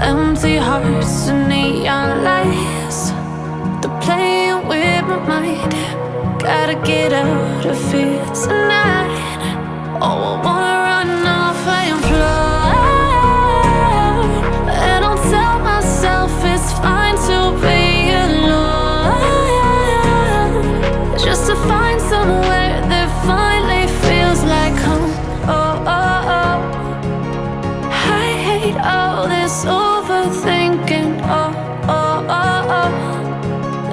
Empty hearts and neon lights, they're playing with my mind. Gotta get out of here tonight. Oh, I wanna run off and fly. And I'll tell myself it's fine to be alone, just to find somewhere that finally feels like home. Oh, oh, oh. I hate all this overthinking. Oh, oh, oh, oh.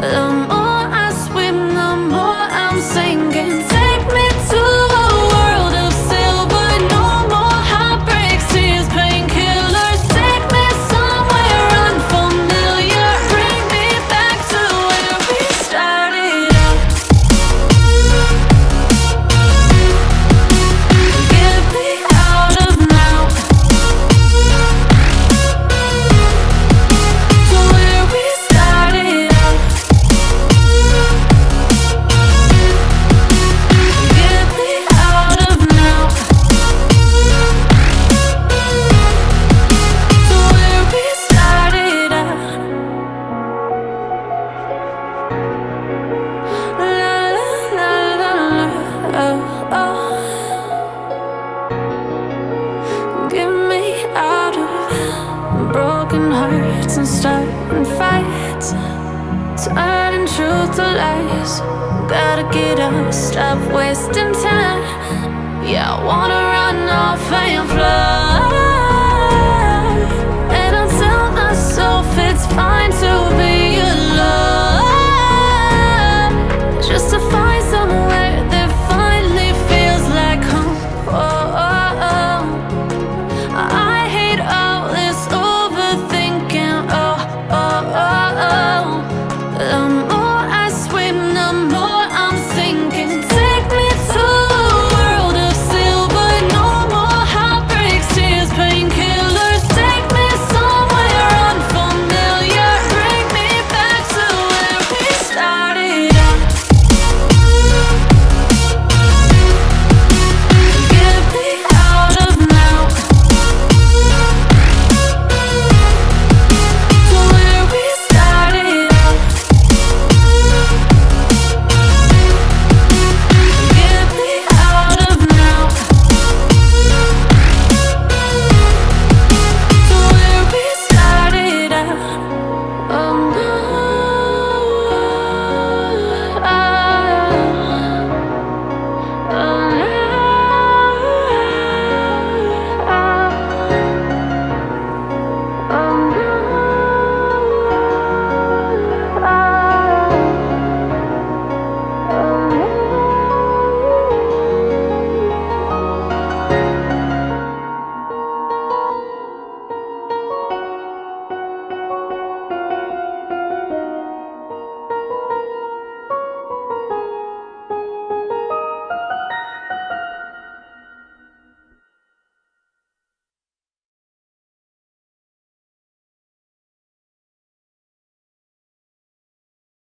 The more I swim, the more I'm sinking. Take me to a world of silver. No more heartbreaks, tears, painkillers. Take me somewhere unfamiliar. Bring me back to where we started out. Get me out of now, to where we started out. Get me out of now, to where we started out. La la la la la, oh, oh. Get me out of broken hearts and starting fights, turning truth to lies. Gotta get up, stop wasting time. Yeah, I wanna run off and fly.